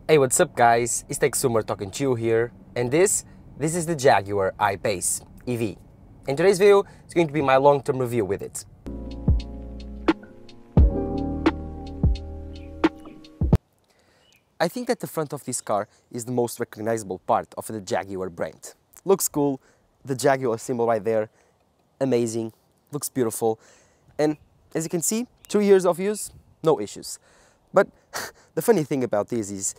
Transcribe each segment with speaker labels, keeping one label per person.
Speaker 1: Hey, what's up guys? It's Sumer talking to you here, and this is the Jaguar I-Pace EV. In today's video, it's going to be my long-term review with it. I think that the front of this car is the most recognizable part of the Jaguar brand. Looks cool, the Jaguar symbol right there, amazing, looks beautiful, and as you can see, 2 years of use, no issues. But the funny thing about this is,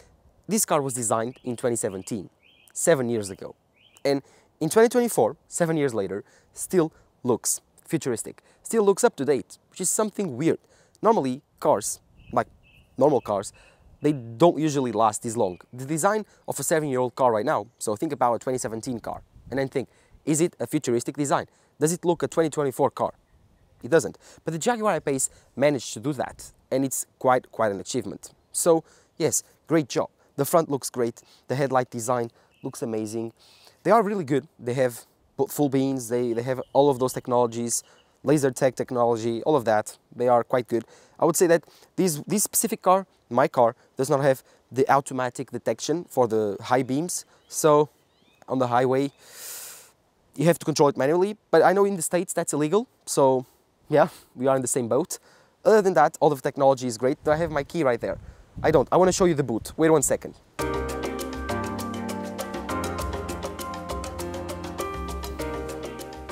Speaker 1: this car was designed in 2017, 7 years ago. And in 2024, 7 years later, still looks futuristic, still looks up to date, which is something weird. Normally, cars, like normal cars, they don't usually last this long. The design of a 7-year-old car right now, so think about a 2017 car, and then think, is it a futuristic design? Does it look a 2024 car? It doesn't. But the Jaguar I-Pace managed to do that, and it's quite an achievement. So, yes, great job. The front looks great, the headlight design looks amazing. They are really good. They have full beams, they have all of those technologies, laser tag technology, all of that. They are quite good. I would say that this specific car, my car, does not have the automatic detection for the high beams. So on the highway, you have to control it manually. But I know in the States that's illegal. So yeah, we are in the same boat. Other than that, all of the technology is great. I have my key right there. I don't. I want to show you the boot. Wait 1 second.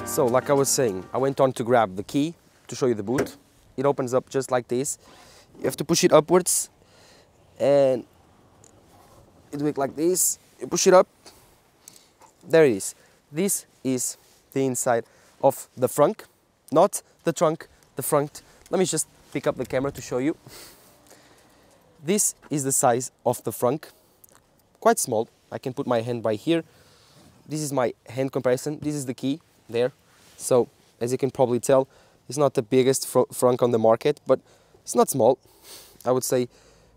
Speaker 1: So, like I was saying, I went on to grab the key to show you the boot. It opens up just like this. You have to push it upwards and it works like this. You push it up. There it is. This is the inside of the frunk, not the trunk, the front. Let me just pick up the camera to show you. This is the size of the frunk, quite small. I can put my hand right here. This is my hand comparison. This is the key there. So, as you can probably tell, it's not the biggest frunk on the market, but it's not small. I would say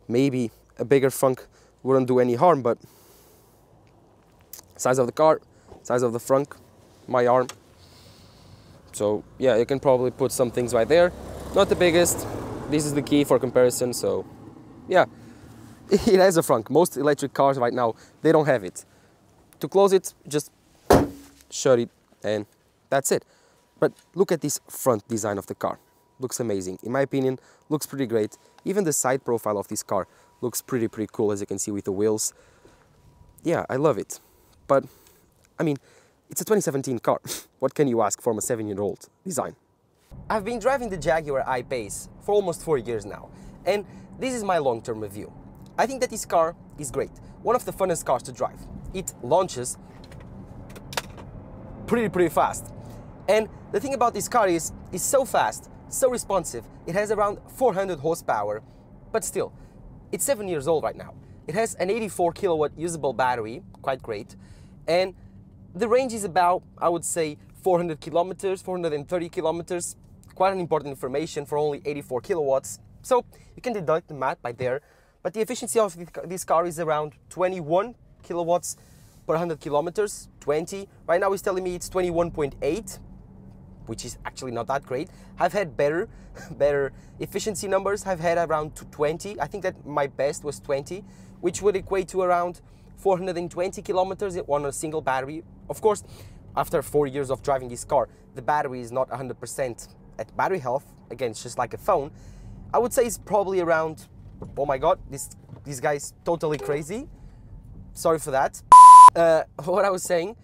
Speaker 1: maybe a bigger frunk wouldn't do any harm, but size of the car, size of the frunk, my arm. So, yeah, you can probably put some things right there. Not the biggest. This is the key for comparison, so yeah, it has a frunk. Most electric cars right now, they don't have it. To close it, just shut it and that's it. But look at this front design of the car. Looks amazing. In my opinion, looks pretty great. Even the side profile of this car looks pretty cool, as you can see with the wheels. Yeah, I love it. But, I mean, it's a 2017 car. What can you ask from a 7-year-old design? I've been driving the Jaguar I-Pace for almost 4 years now. And this is my long-term review. I think that this car is great. One of the funnest cars to drive. It launches pretty fast. And the thing about this car is, it's so fast, so responsive. It has around 400 horsepower, but still, it's 7 years old right now. It has an 84 kilowatt usable battery, quite great. And the range is about, I would say, 400 kilometers, 430 kilometers. Quite an important information for only 84 kilowatts. So you can deduct the math by there, but the efficiency of this car is around 21 kilowatts per 100 kilometers, 20. Right now it's telling me it's 21.8, which is actually not that great. I've had better efficiency numbers. I've had around 20. I think that my best was 20, which would equate to around 420 kilometers on a single battery. Of course, after 4 years of driving this car, the battery is not 100% at battery health. Again, it's just like a phone. I would say it's probably around, oh my god, this guy's totally crazy. Sorry for that. What I was saying,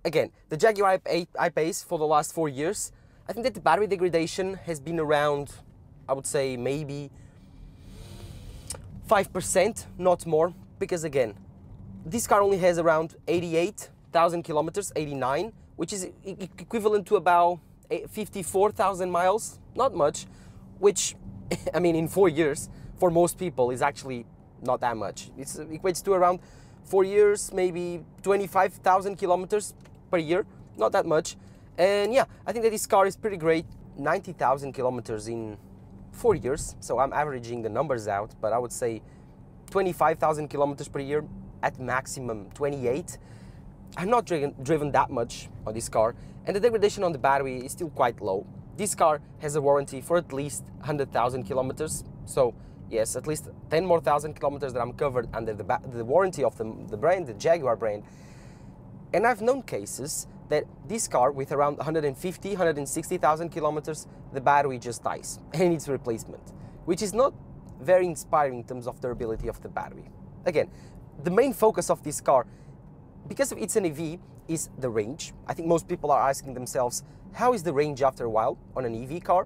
Speaker 1: again, the Jaguar I-Pace for the last 4 years, I think that the battery degradation has been around, I would say maybe 5%, not more, because again, this car only has around 88,000 kilometers, 89, which is equivalent to about 54,000 miles, not much. Which, I mean, in 4 years, for most people, is actually not that much. It equates to around 4 years, maybe 25,000 kilometers per year, not that much. And yeah, I think that this car is pretty great, 90,000 kilometers in 4 years. So I'm averaging the numbers out, but I would say 25,000 kilometers per year, at maximum 28. I'm not driven that much on this car, and the degradation on the battery is still quite low. This car has a warranty for at least 100,000 kilometers, so Yes, at least 10 more thousand kilometers that I'm covered under the warranty of the brand, the Jaguar brand. And I've known cases that this car with around 150, 160,000 kilometers, the battery just dies and needs replacement, which is not very inspiring in terms of durability of the battery. Again, the main focus of this car, because it's an EV, is the range. I think most people are asking themselves, how is the range after a while on an EV car?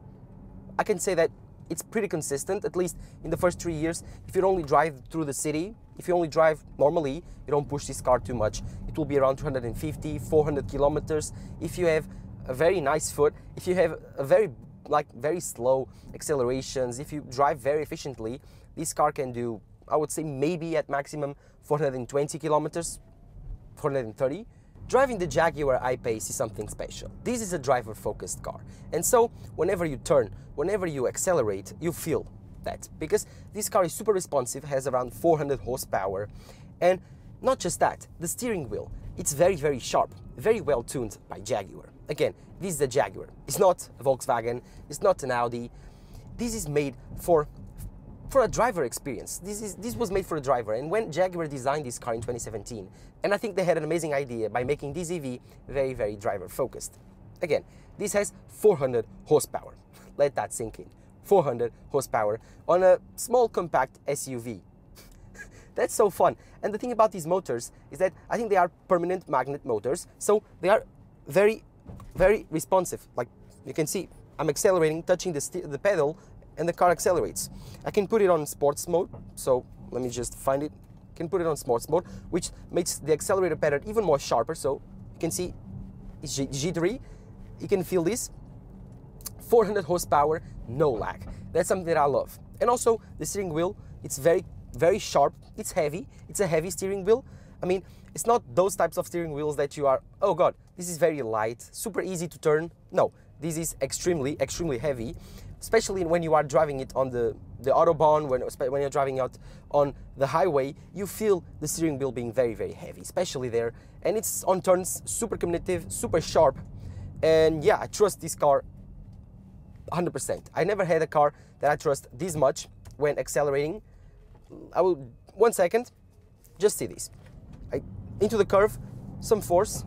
Speaker 1: I can say that it's pretty consistent, at least in the first 3 years. If you only drive through the city, if you only drive normally, you don't push this car too much, it will be around 250, 400 kilometers. If you have a very nice foot, if you have a very slow accelerations, if you drive very efficiently, this car can do, I would say maybe at maximum 420 kilometers, 430. Driving the Jaguar I-Pace is something special. This is a driver-focused car. And so, whenever you turn, whenever you accelerate, you feel that. Because this car is super responsive, has around 400 horsepower. And not just that, the steering wheel, it's very, very sharp, very well tuned by Jaguar. Again, this is a Jaguar. It's not a Volkswagen, it's not an Audi. This is made for a driver experience. This was made for a driver. And when Jaguar designed this car in 2017, and I think they had an amazing idea by making this EV very, very driver focused. Again, this has 400 horsepower. Let that sink in. 400 horsepower on a small compact SUV. That's so fun. And the thing about these motors is that I think they are permanent magnet motors, so they are very, very responsive. Like you can see, I'm accelerating, touching the pedal, and the car accelerates. I can put it on sports mode, so let me just find it. I can put it on sports mode, which makes the accelerator pedal even more sharper, so you can see it's jittery. You can feel this. 400 horsepower, no lag. That's something that I love. And also the steering wheel, it's very, very sharp. It's heavy. It's a heavy steering wheel. I mean, it's not those types of steering wheels that you are, oh God, this is very light, super easy to turn. No, this is extremely, extremely heavy, especially when you are driving it on the Autobahn, when you're driving out on the highway, you feel the steering wheel being very, very heavy, especially there. And it's on turns, super commutative, super sharp. And yeah, I trust this car 100%. I never had a car that I trust this much when accelerating. I will, 1 second, just see this. Into the curve, some force,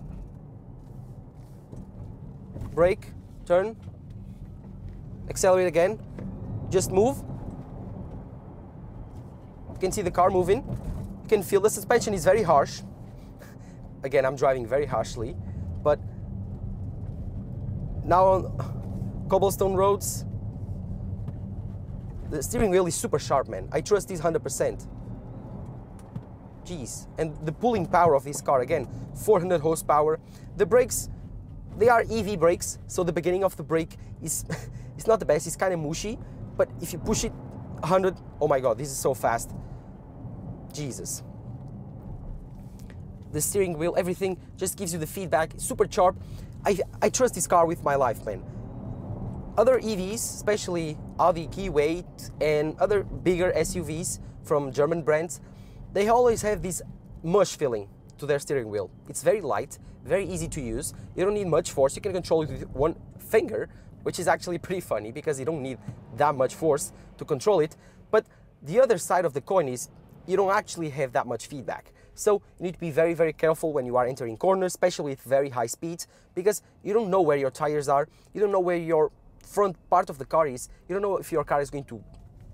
Speaker 1: brake, turn, accelerate again, just move. You can see the car moving. You can feel the suspension is very harsh. Again, I'm driving very harshly, but now on cobblestone roads, the steering wheel is super sharp, man. I trust this 100%. Jeez. And the pulling power of this car, again, 400 horsepower. The brakes, they are EV brakes, so the beginning of the brake is it's not the best, it's kind of mushy, but if you push it 100, oh my God, this is so fast. Jesus. The steering wheel, everything just gives you the feedback, super sharp. I trust this car with my life, man. Other EVs, especially Audi Q8 and other bigger SUVs from German brands, they always have this mush feeling to their steering wheel. It's very light, very easy to use. You don't need much force. You can control it with one finger, which is actually pretty funny because you don't need that much force to control it. But the other side of the coin is you don't actually have that much feedback. So you need to be very, very careful when you are entering corners, especially with very high speeds, because you don't know where your tires are. You don't know where your front part of the car is. You don't know if your car is going to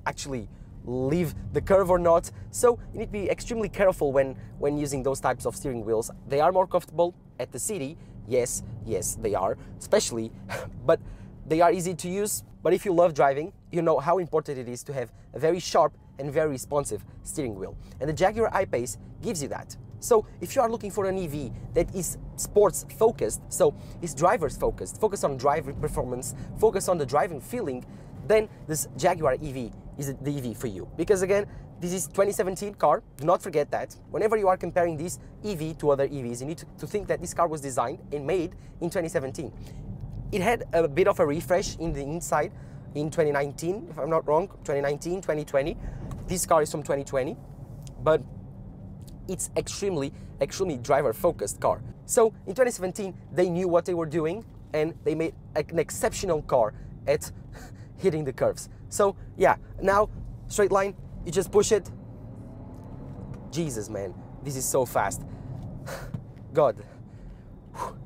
Speaker 1: actually leave the curve or not. So you need to be extremely careful when using those types of steering wheels. They are more comfortable at the city. Yes, they are, especially, but they are easy to use. But if you love driving, you know how important it is to have a very sharp and very responsive steering wheel. And the Jaguar I-Pace gives you that. So if you are looking for an EV that is sports focused, so is drivers focused, focus on driving performance, focus on the driving feeling, then this Jaguar EV is the EV for you. Because again, this is 2017 car, do not forget that. Whenever you are comparing this EV to other EVs, you need to think that this car was designed and made in 2017. It had a bit of a refresh in the inside in 2019, if I'm not wrong, 2019, 2020. This car is from 2020, but it's extremely driver-focused car. So in 2017, they knew what they were doing and they made an exceptional car at hitting the curves. So yeah, now straight line, you just push it. Jesus, man, this is so fast. God,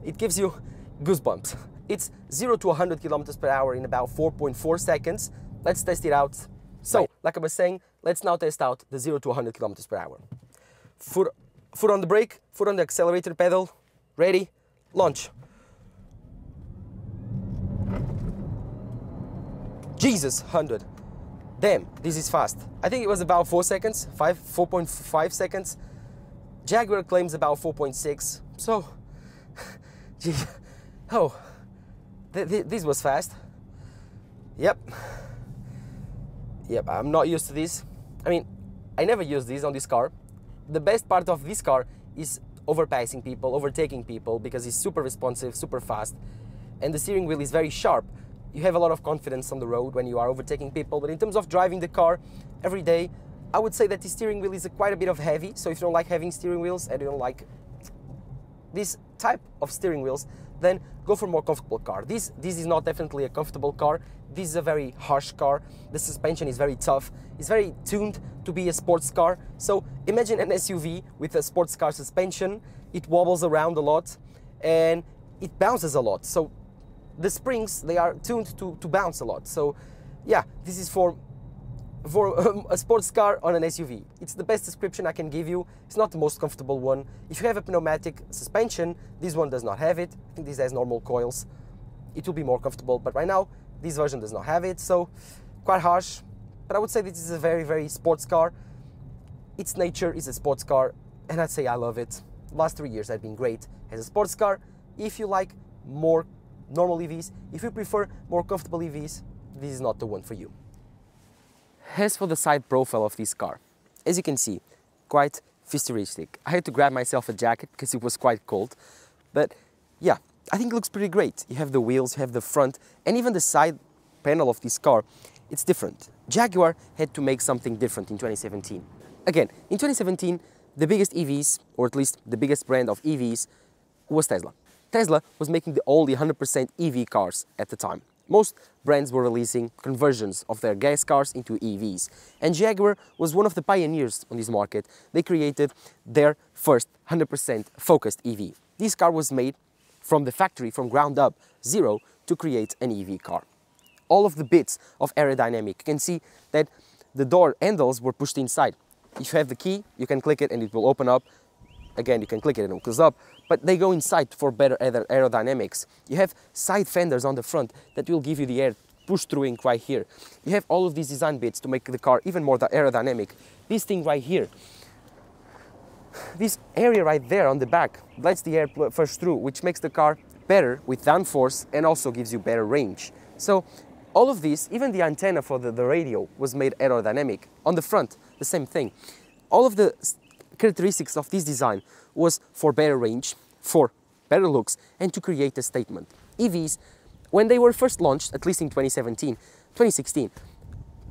Speaker 1: it gives you goosebumps. It's 0 to 100 kilometers per hour in about 4.4 seconds. Let's test it out. So, like I was saying, let's now test out the 0 to 100 kilometers per hour. Foot on the brake, foot on the accelerator pedal. Ready, launch. Jesus, 100. Damn, this is fast. I think it was about 4 seconds, 4.5 seconds. Jaguar claims about 4.6. So, gee, oh, this was fast. Yep, I'm not used to this. I mean, I never used this on this car. The best part of this car is overpassing people, overtaking people, because it's super responsive, super fast, and the steering wheel is very sharp. You have a lot of confidence on the road when you are overtaking people, but in terms of driving the car every day, I would say that the steering wheel is quite a bit of heavy. So if you don't like having steering wheels and you don't like this type of steering wheels, then go for a more comfortable car. This is not definitely a comfortable car. This is a very harsh car. The suspension is very tough. It's very tuned to be a sports car. So imagine an SUV with a sports car suspension. It wobbles around a lot and it bounces a lot. So the springs, they are tuned to bounce a lot. So yeah, this is for a sports car on an SUV. It's the best description I can give you. It's not the most comfortable one. If you have a pneumatic suspension, this one does not have it. I think this has normal coils. It will be more comfortable, but right now, this version does not have it, so quite harsh. But I would say this is a very, very sports car. Its nature is a sports car, and I'd say I love it. The last 3 years have been great as a sports car. If you like more normal EVs, if you prefer more comfortable EVs, this is not the one for you. As for the side profile of this car, as you can see, quite futuristic. I had to grab myself a jacket because it was quite cold, but yeah, I think it looks pretty great. You have the wheels, you have the front, and even the side panel of this car, it's different. Jaguar had to make something different in 2017. Again, in 2017, the biggest EVs, or at least the biggest brand of EVs, was Tesla. Tesla was making the only 100% EV cars at the time. Most brands were releasing conversions of their gas cars into EVs, and Jaguar was one of the pioneers on this market. They created their first 100% focused EV. This car was made from the factory, from ground up, zero, to create an EV car. All of the bits of aerodynamic, you can see that the door handles were pushed inside. If you have the key, you can click it and it will open up. Again, you can click it and it will close up, but they go inside for better aerodynamics. You have side fenders on the front that will give you the air pushed through in right here. You have all of these design bits to make the car even more aerodynamic. This thing right here, this area right there on the back lets the air push through, which makes the car better with downforce and also gives you better range. So all of this, even the antenna for the radio was made aerodynamic. On the front, the same thing. All of the characteristics of this design was for better range, for better looks, and to create a statement. EVs, when they were first launched, at least in 2016,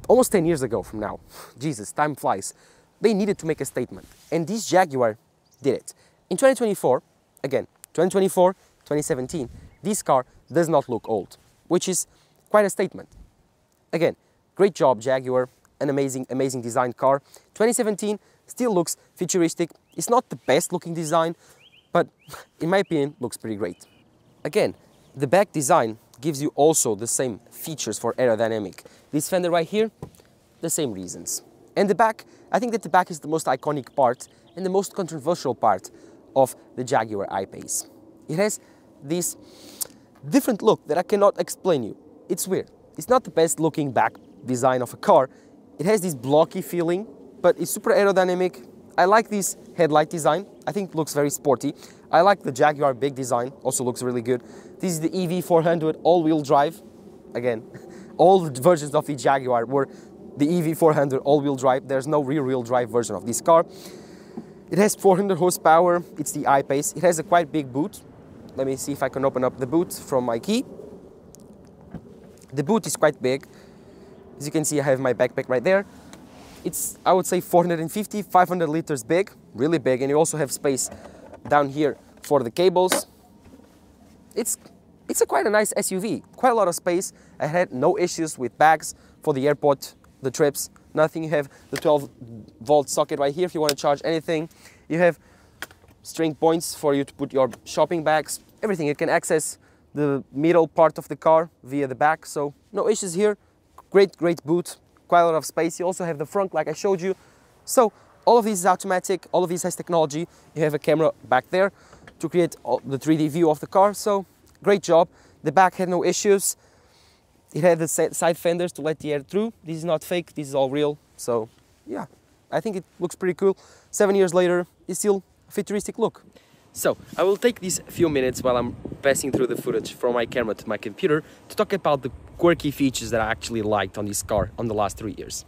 Speaker 1: almost 10 years ago from now, Jesus, time flies, they needed to make a statement, and this Jaguar did it. In 2024, again, 2024, 2017, this car does not look old, which is quite a statement. Again, great job, Jaguar, an amazing, amazing design car. 2017 still looks futuristic. It's not the best looking design, but in my opinion, looks pretty great. Again, the back design gives you also the same features for aerodynamic. This fender right here, the same reasons. And the back, I think that the back is the most iconic part and the most controversial part of the Jaguar I-Pace. It has this different look that I cannot explain you. It's weird. It's not the best looking back design of a car. It has this blocky feeling, but it's super aerodynamic. I like this headlight design. I think it looks very sporty. I like the Jaguar big design, also looks really good. This is the EV400 all-wheel drive. Again, all the versions of the Jaguar were the EV400 all-wheel drive. There's no rear-wheel drive version of this car. It has 400 horsepower. It's the I-Pace. It has a quite big boot. Let me see if I can open up the boot from my key. The boot is quite big. As you can see, I have my backpack right there. It's, I would say, 450, 500 liters big, really big, and you also have space down here for the cables. It's quite a nice SUV, quite a lot of space. I had no issues with bags for the airport, the trips, nothing. You have the 12-volt socket right here if you want to charge anything. You have string points for you to put your shopping bags, everything. You can access the middle part of the car via the back, so no issues here. Great boot, quite a lot of space. You also have the front like I showed you. So all of this is automatic, all of this has technology. You have a camera back there to create the 3D view of the car, so great job. The back had no issues. It had the side fenders to let the air through. This is not fake, this is all real. So yeah, I think it looks pretty cool. 7 years later, it's still a futuristic look. So I will take these few minutes while I'm passing through the footage from my camera to my computer to talk about the quirky features that I actually liked on this car on the last 3 years.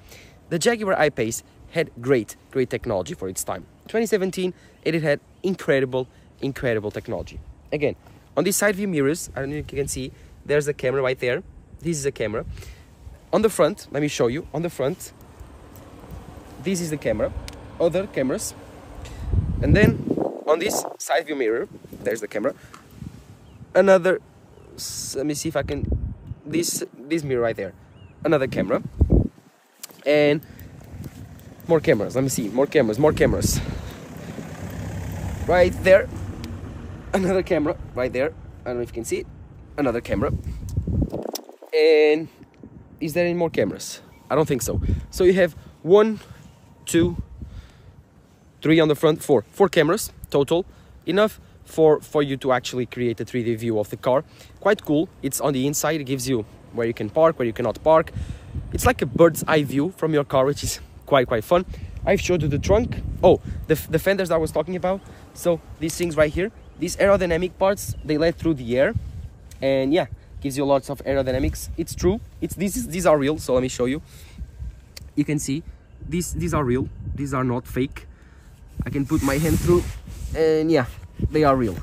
Speaker 1: The Jaguar I-Pace had great technology for its time. 2017, it had incredible technology. Again, on these side view mirrors, I don't know if you can see, there's a camera right there. This is a camera. On the front, let me show you. On the front, this is the camera. Other cameras. And then on this side view mirror, there's the camera. Another, let me see if I can, this mirror right there. Another camera. And more cameras. Let me see. More cameras. Right there. Another camera right there. I don't know if you can see it. Another camera. And is there any more cameras? I don't think so. So you have 1, 2, 3 on the front, 4 cameras total, enough for you to actually create a 3D view of the car. Quite cool. It's on the inside. It gives you where you can park, where you cannot park. It's like a bird's eye view from your car, which is quite fun. I've showed you the trunk. Oh, the fenders I was talking about. So these things right here, these aerodynamic parts, they let through the air, and yeah, gives you lots of aerodynamics. It's true. These are real. So let me show you. You can see these are real. These are not fake. I can put my hand through, and yeah, they are real.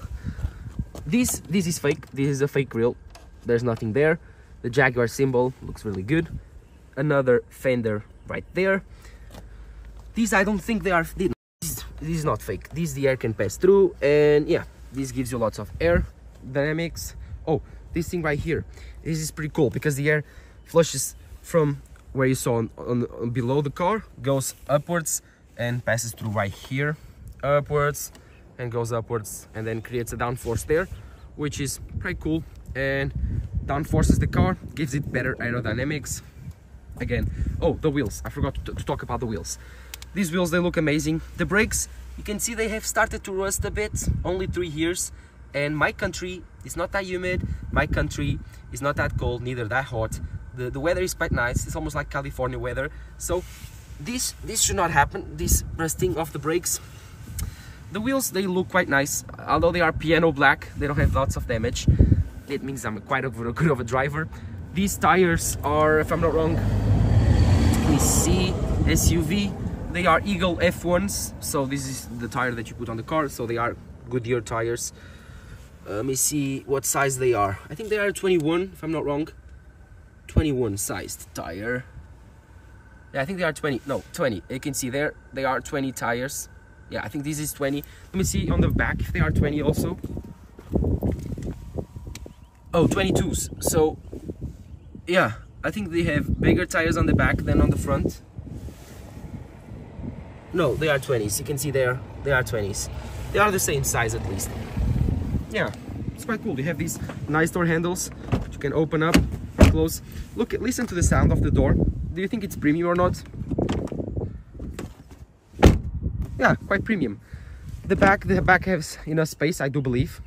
Speaker 1: This is fake. This is a fake reel. There's nothing there. The Jaguar symbol looks really good. Another fender right there. These, I don't think they are. This is not fake. The air can pass through, and yeah, this gives you lots of air dynamics. Oh, this thing right here, this is pretty cool because the air flushes from where you saw on below the car, goes upwards and passes through right here, upwards, and goes upwards, and then creates a downforce there, which is pretty cool, and downforces the car, gives it better aerodynamics. Again, oh, the wheels, I forgot to talk about the wheels. These wheels, they look amazing. The brakes, you can see they have started to rust a bit, only 3 years, and my country is not that humid, my country is not that cold, neither that hot. The weather is quite nice. It's almost like California weather, so this should not happen, this rusting of the brakes. The wheels, they look quite nice, although they are piano black, they don't have lots of damage. It means I'm quite good of a driver. These tires are, if I'm not wrong, let me see, SUV. They are Eagle F1s, so this is the tire that you put on the car, so they are Goodyear tires. Let me see what size they are. I think they are 21, if I'm not wrong. 21 sized tire. Yeah, I think they are 20. No, 20. You can see there, they are 20 tires. Yeah, I think this is 20. Let me see on the back if they are 20 also. Oh, 22s. So, yeah, I think they have bigger tires on the back than on the front. No, they are 20s. You can see there, they are 20s. They are the same size at least. Yeah, it's quite cool. They have these nice door handles that you can open up, close. Look, listen to the sound of the door. Do you think it's premium or not? Yeah, quite premium. The back has enough space, I do believe.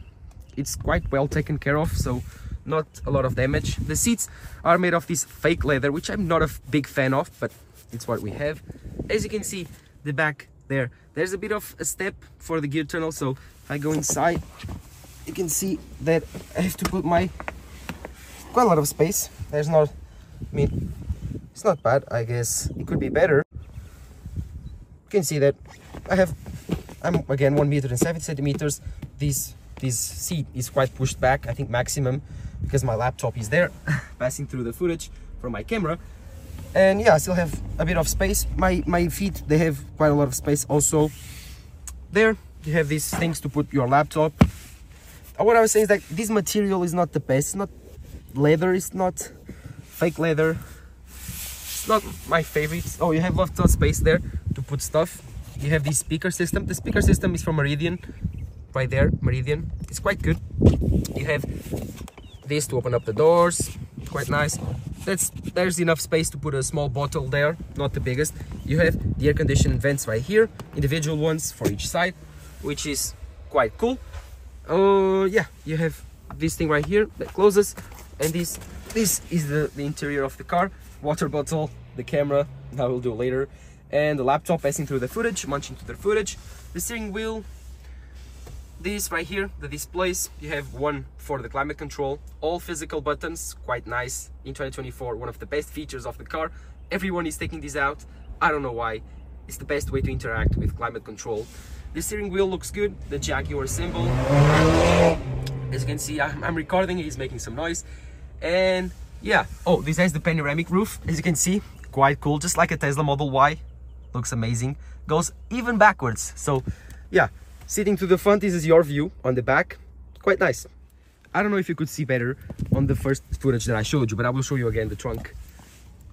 Speaker 1: It's quite well taken care of, so not a lot of damage. The seats are made of this fake leather, which I'm not a big fan of, but it's what we have. As you can see, the back there's a bit of a step for the gear tunnel, so if I go inside, you can see that I have to put my quite a lot of space. There's not, I mean, it's not bad. I guess it could be better. You can see that I'm again 1.70 meters. This seat is quite pushed back, I think maximum, because my laptop is there passing through the footage from my camera. And yeah, I still have a bit of space. My feet, they have quite a lot of space also. There you have these things to put your laptop. What I was saying is that this material is not the best. It's not leather, it's not fake leather. It's It's not my favorite. Oh, you have lots of space there to put stuff. You have this speaker system. The speaker system is from Meridian, right there, Meridian. It's quite good. You have this to open up the doors, quite nice. There's enough space to put a small bottle there, not the biggest. You have the air conditioning vents right here, individual ones for each side, which is quite cool. Yeah, you have this thing right here that closes, and this is the interior of the car. Water bottle, the camera, that we'll do later, and the laptop passing through the footage, munching through the footage. The steering wheel, this right here, the displays, you have one for the climate control, all physical buttons, quite nice. In 2024, one of the best features of the car. Everyone is taking this out. I don't know why. It's the best way to interact with climate control. The steering wheel looks good, the Jaguar symbol. As you can see, I'm recording, he's making some noise. And yeah, oh, this has the panoramic roof, as you can see, quite cool, just like a Tesla Model Y. Looks amazing, goes even backwards. So yeah, sitting to the front, this is your view on the back, quite nice. I don't know if you could see better on the first footage that I showed you, but I will show you again the trunk.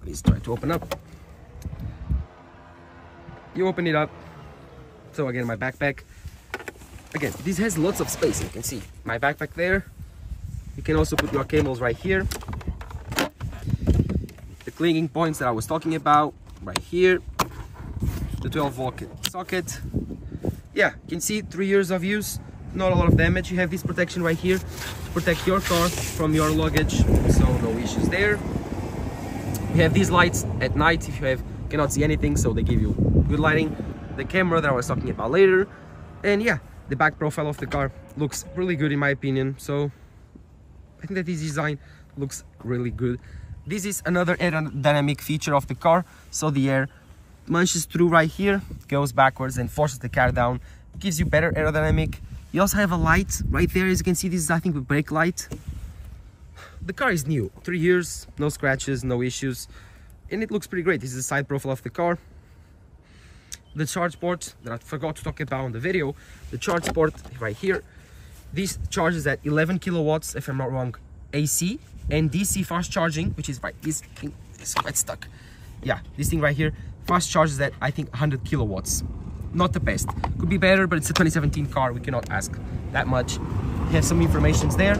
Speaker 1: Let's try to open up. You open it up. So again, my backpack. Again, this has lots of space, you can see. My backpack there. You can also put your cables right here. The clinging points that I was talking about, right here. The 12-volt socket. Yeah, you can see 3 years of use, not a lot of damage. You have this protection right here to protect your car from your luggage, so no issues there. You have these lights at night if you cannot see anything, so they give you good lighting. The camera that I was talking about later, and yeah, the back profile of the car looks really good in my opinion. So I think that this design looks really good. This is another aerodynamic feature of the car, so the air munches through right here, goes backwards and forces the car down, gives you better aerodynamic. You also have a light right there, as you can see. This is, I think, a brake light. The car is new, 3 years, no scratches, no issues, and it looks pretty great. This is the side profile of the car. The charge port that I forgot to talk about on the video, the charge port right here. This charges at 11 kilowatts, if I'm not wrong, AC and DC fast charging, which is right, this thing is quite stuck. Yeah, this thing right here, fast charges at, I think, 100 kilowatts. Not the best, could be better, but it's a 2017 car, we cannot ask that much. You have some informations there.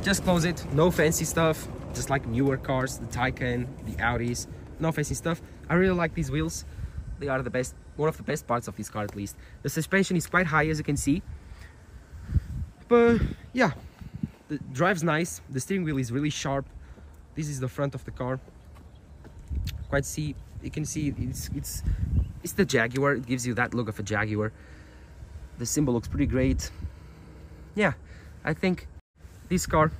Speaker 1: Just close it, no fancy stuff, just like newer cars, the Taycan, the Audis, no fancy stuff. I really like these wheels. They are the best, one of the best parts of this car at least. The suspension is quite high, as you can see. But yeah, the drive's nice. The steering wheel is really sharp. This is the front of the car. You can see it's the Jaguar. It gives you that look of a Jaguar. The symbol looks pretty great. Yeah, I think this car,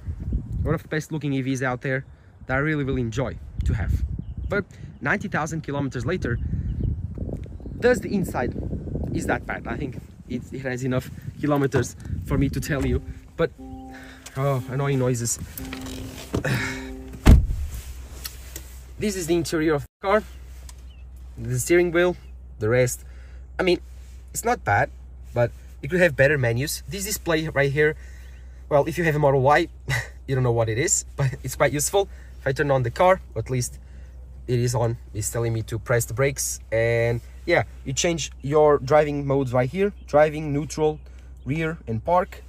Speaker 1: one of the best looking EVs out there that I really enjoy to have. But 90,000 kilometers later, does the inside is that bad? I think it has enough kilometers for me to tell you, but oh, annoying noises. This is the interior of the car, the steering wheel, the rest. I mean, it's not bad, but it could have better menus. This display right here, well, if you have a Model Y, you don't know what it is, but it's quite useful. If I turn on the car, or at least it is on, it's telling me to press the brakes, and yeah, you change your driving modes right here: driving, neutral, rear, and park.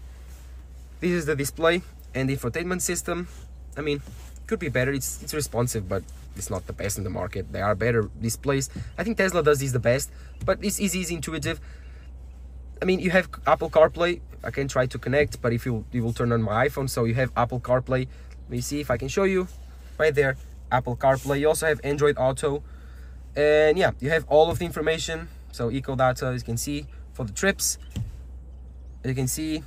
Speaker 1: This is the display and the infotainment system. I mean, could be better. It's responsive, but it's not the best in the market. There are better displays. I think Tesla does this the best, but it's easy, intuitive. I mean, you have Apple CarPlay. I can try to connect, but if you will turn on my iPhone, so you have Apple CarPlay. Let me see if I can show you. Right there, Apple CarPlay. You also have Android Auto. And yeah, you have all of the information. So eco data, as you can see, for the trips. As you can see,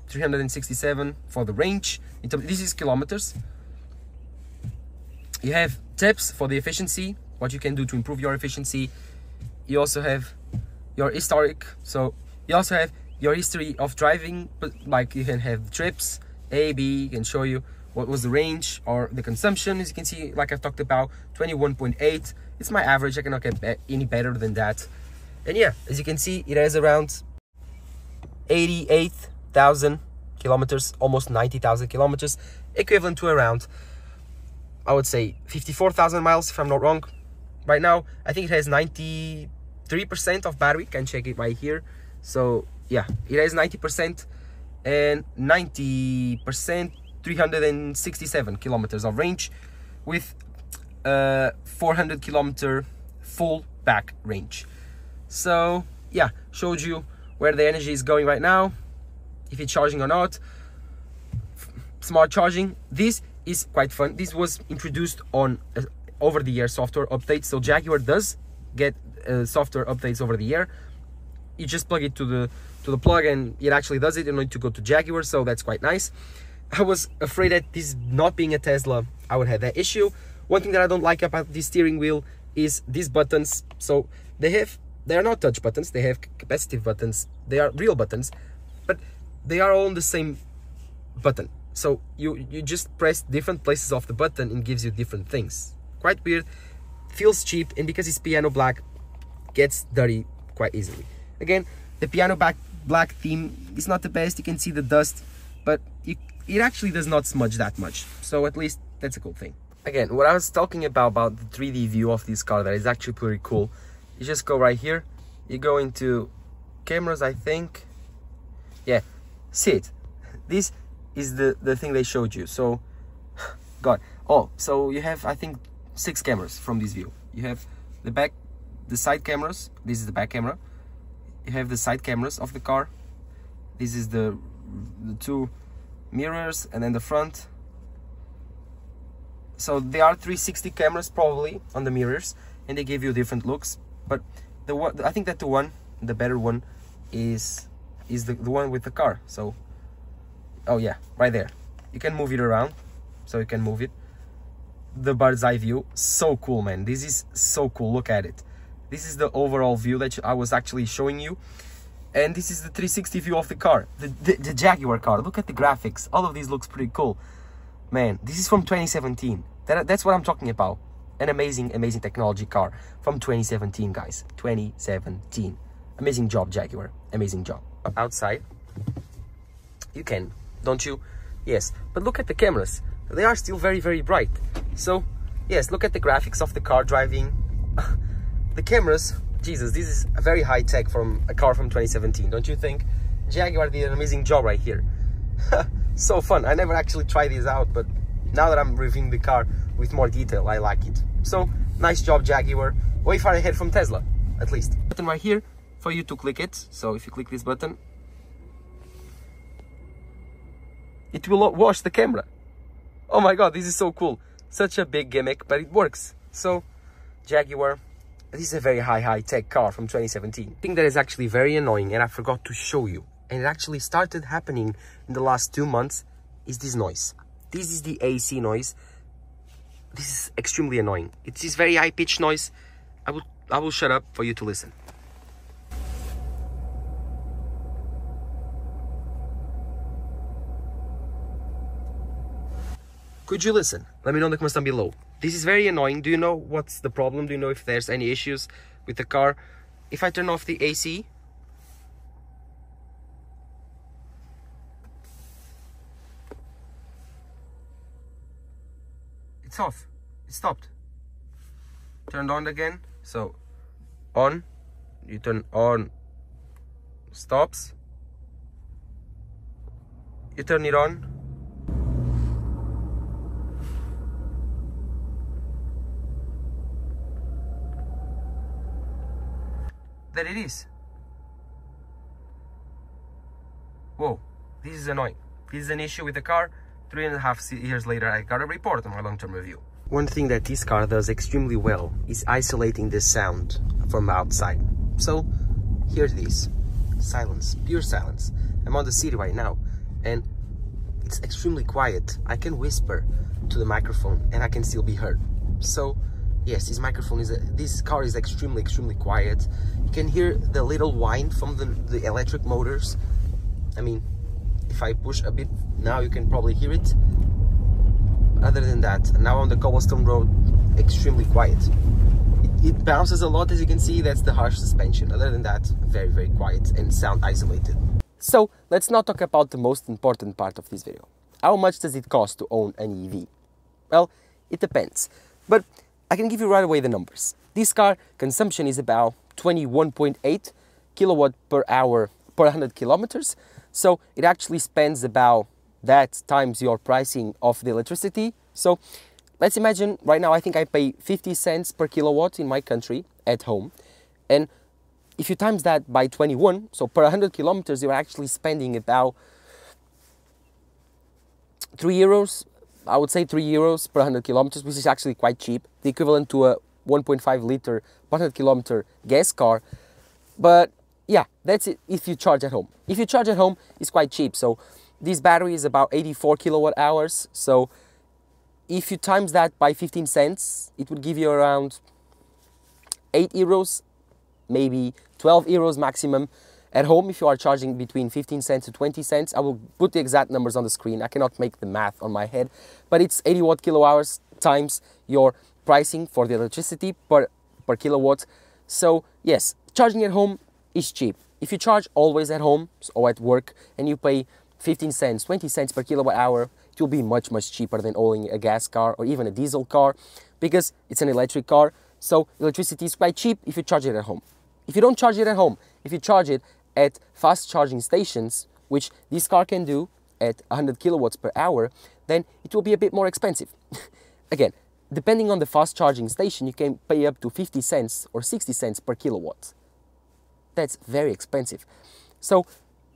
Speaker 1: 367 for the range. This is kilometers. You have tips for the efficiency, what you can do to improve your efficiency. You also have your historic. So you also have your history of driving, but like you can have trips, A, B, can show you what was the range or the consumption. As you can see, like I've talked about, 21.8. It's my average. I cannot get any better than that. And yeah, as you can see, it has around 88,000 kilometers, almost 90,000 kilometers, equivalent to around I would say 54,000 miles, if I'm not wrong. Right now, I think it has 93% of battery. Can check it right here. So yeah, it has 90% and 90%, 367 kilometers of range with 400 kilometer full back range. So yeah, showed you where the energy is going right now, if it's charging or not. Smart charging. This is quite fun. This was introduced on over the air software updates. So Jaguar does get software updates over the air. You just plug it to the plug and it actually does it. You don't need to go to Jaguar, so that's quite nice. I was afraid that this not being a Tesla, I would have that issue. One thing that I don't like about the steering wheel is these buttons. So they are not touch buttons, they have capacitive buttons, they are real buttons, but they are all on the same button. So you just press different places of the button and gives you different things. Quite weird, feels cheap, and because it's piano black, gets dirty quite easily. Again, the piano black theme is not the best. You can see the dust, but it actually does not smudge that much. So at least that's a cool thing. Again, what I was talking about the 3D view of this car that is actually pretty cool. You just go right here, you go into cameras, I think. Yeah, see it. This is the thing they showed you. So, God. Oh, so you have, I think, 6 cameras from this view. You have the side cameras. This is the back camera. You have the side cameras of the car. This is the 2 mirrors, and then the front. So there are 360 cameras probably on the mirrors, and they give you different looks. But I think that the better one is the one with the car. So, oh yeah, right there. You can move it around, so you can move it. The bird's eye view, so cool, man. This is so cool. Look at it. This is the overall view that I was actually showing you, and this is the 360 view of the car, the Jaguar car. Look at the graphics. All of these looks pretty cool, man. This is from 2017. That's what I'm talking about. An amazing technology car from 2017, guys. 2017. Amazing job, Jaguar. Amazing job. Outside, you can, don't you? Yes, but look at the cameras. They are still very, very bright. So yes, look at the graphics of the car driving. The cameras, Jesus, this is a very high tech from a car from 2017, don't you think? Jaguar did an amazing job right here. So fun. I never actually tried this out, but now that I'm reviewing the car with more detail, I like it. So nice job, Jaguar. Way far ahead from Tesla, at least. Button right here for you to click it. So if you click this button, it will wash the camera. Oh my God, this is so cool. Such a big gimmick, but it works. So Jaguar, this is a very high-tech car from 2017. Thing that is actually very annoying, and I forgot to show you, and it actually started happening in the last 2 months, is this noise. This is the AC noise. This is extremely annoying. It's this very high-pitched noise. I will shut up for you to listen. Could you listen? Let me know in the comments down below. This is very annoying. Do you know what's the problem? Do you know if there's any issues with the car? If I turn off the AC, it's off. It stopped. Turned on again. So on, you turn on, stops. You turn it on. There it is. Whoa, this is annoying. This is an issue with the car. 3.5 years later, I got a report on my long-term review. One thing that this car does extremely well is isolating the sound from outside. So here it is. Silence, pure silence. I'm on the city right now and it's extremely quiet. I can whisper to the microphone and I can still be heard. So yes, this car is extremely quiet. You can hear the little whine from the electric motors. I mean, if I push a bit now, you can probably hear it. Other than that, now on the cobblestone road, extremely quiet. It bounces a lot, as you can see. That's the harsh suspension. Other than that, very quiet and sound isolated. So let's now talk about the most important part of this video. How much does it cost to own an EV? Well, it depends. But I can give you right away the numbers. This car consumption is about 21.8 kilowatt per hour per 100 kilometers. So it actually spends about that times your pricing of the electricity. So let's imagine right now I think I pay 50 cents per kilowatt in my country at home. And if you times that by 21, so per 100 kilometers, you're actually spending about 3 euros. I would say 3 euros per 100 kilometers, which is actually quite cheap. The equivalent to a 1.5 liter per 100 kilometer gas car. But yeah, that's it if you charge at home. If you charge at home, it's quite cheap. So this battery is about 84 kilowatt hours. So if you times that by 15 cents, it would give you around 8 euros, maybe 12 euros maximum. At home, if you are charging between 15 cents to 20 cents, I will put the exact numbers on the screen. I cannot make the math on my head, but it's 80 watt kilowatt hours times your pricing for the electricity per kilowatt. So yes, charging at home is cheap. If you charge always at home or at work and you pay 15 cents, 20 cents per kilowatt hour, it will be much, much cheaper than owning a gas car or even a diesel car because it's an electric car. So electricity is quite cheap if you charge it at home. If you don't charge it at home, if you charge it at fast charging stations, which this car can do at 100 kilowatts per hour, then it will be a bit more expensive. Again, depending on the fast charging station, you can pay up to 50 cents or 60 cents per kilowatt. That's very expensive. So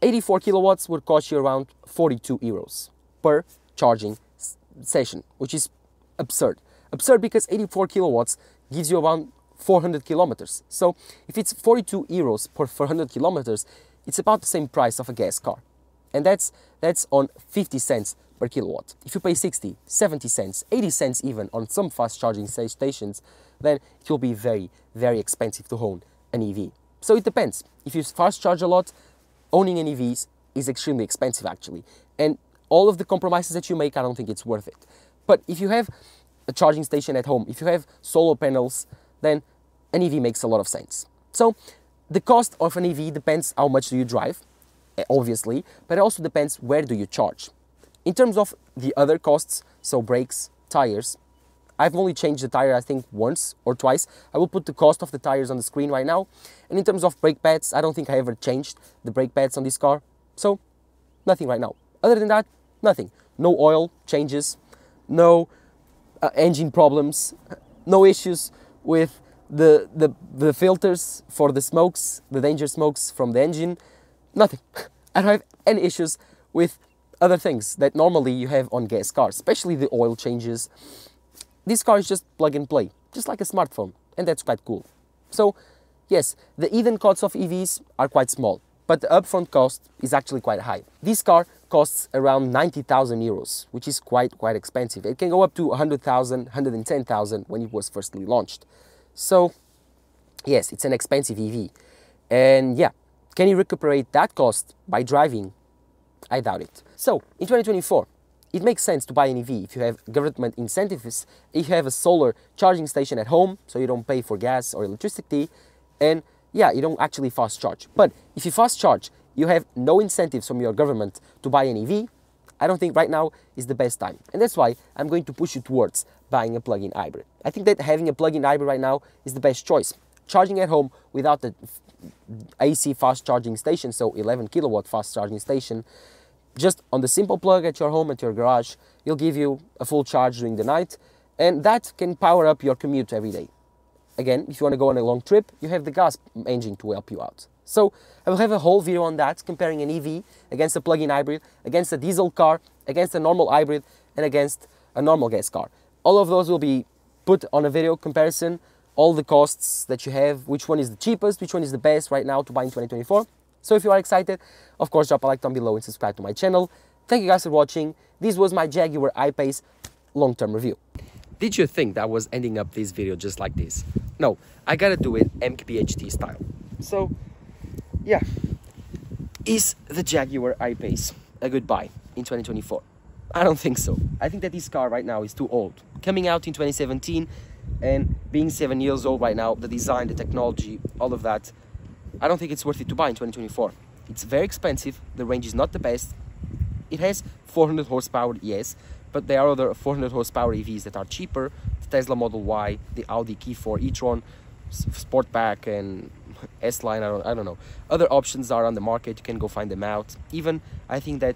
Speaker 1: 84 kilowatts would cost you around 42 euros per charging station, which is absurd. Absurd because 84 kilowatts gives you around 400 kilometers. So if it's 42 euros per 400 kilometers, it's about the same price of a gas car. And that's on 50 cents per kilowatt. If you pay 60, 70 cents, 80 cents even on some fast charging stations, then it will be very, very expensive to own an EV. So it depends. If you fast charge a lot, owning an EV is extremely expensive actually. And all of the compromises that you make, I don't think it's worth it. But if you have a charging station at home, if you have solar panels, then an EV makes a lot of sense. So the cost of an EV depends how much do you drive, obviously, but it also depends where do you charge. In terms of the other costs, so brakes, tires, I've only changed the tire I think once or twice. I will put the cost of the tires on the screen right now. And in terms of brake pads, I don't think I ever changed the brake pads on this car. So nothing right now. Other than that, nothing. No oil changes, no engine problems, no issues with the filters for the smokes, the danger smokes from the engine, nothing. I don't have any issues with other things that normally you have on gas cars, especially the oil changes. This car is just plug and play, just like a smartphone, and that's quite cool. So yes, the hidden costs of EVs are quite small, but the upfront cost is actually quite high. This car costs around 90,000 euros, which is quite expensive. It can go up to 100,000, 110,000 when it was firstly launched. So yes, it's an expensive EV. And yeah, can you recuperate that cost by driving? I doubt it. So in 2024, it makes sense to buy an EV if you have government incentives, if you have a solar charging station at home, so you don't pay for gas or electricity, and yeah, you don't actually fast charge. But if you fast charge, you have no incentives from your government to buy an EV, I don't think right now is the best time. And that's why I'm going to push you towards buying a plug-in hybrid. I think that having a plug-in hybrid right now is the best choice. Charging at home without the AC fast charging station, so 11 kilowatt fast charging station, just on the simple plug at your home, at your garage, it'll give you a full charge during the night, and that can power up your commute every day. Again, if you want to go on a long trip, you have the gas engine to help you out. So I will have a whole video on that, comparing an EV against a plug-in hybrid, against a diesel car, against a normal hybrid, and against a normal gas car. All of those will be put on a video comparison, all the costs that you have, which one is the cheapest, which one is the best right now to buy in 2024. So if you are excited, of course, drop a like down below and subscribe to my channel. Thank you guys for watching. This was my Jaguar I-Pace long-term review. Did you think that I was ending up this video just like this? No, I gotta do it MKBHD style. So, yeah. Is the Jaguar I-Pace a goodbye in 2024? I don't think so. I think that this car right now is too old. Coming out in 2017 and being 7 years old right now, the design, the technology, all of that, I don't think it's worth it to buy in 2024. It's very expensive, the range is not the best. It has 400 horsepower, yes, but there are other 400 horsepower EVs that are cheaper, the Tesla Model Y, the Audi Q4 e-tron, Sportback and S-Line, I don't know. Other options are on the market, you can go find them out. Even, I think that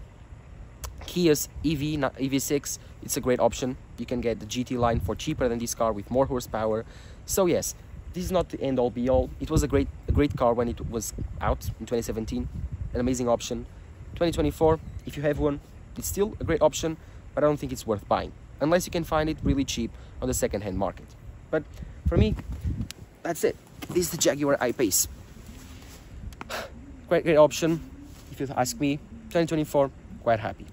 Speaker 1: Kia's EV6, it's a great option. You can get the GT line for cheaper than this car with more horsepower. So yes, this is not the end all be all. It was a great car when it was out in 2017, an amazing option. 2024, if you have one, it's still a great option, but I don't think it's worth buying, unless you can find it really cheap on the second-hand market. But for me, that's it. This is the Jaguar I-Pace. Great option, if you ask me. 2024, quite happy.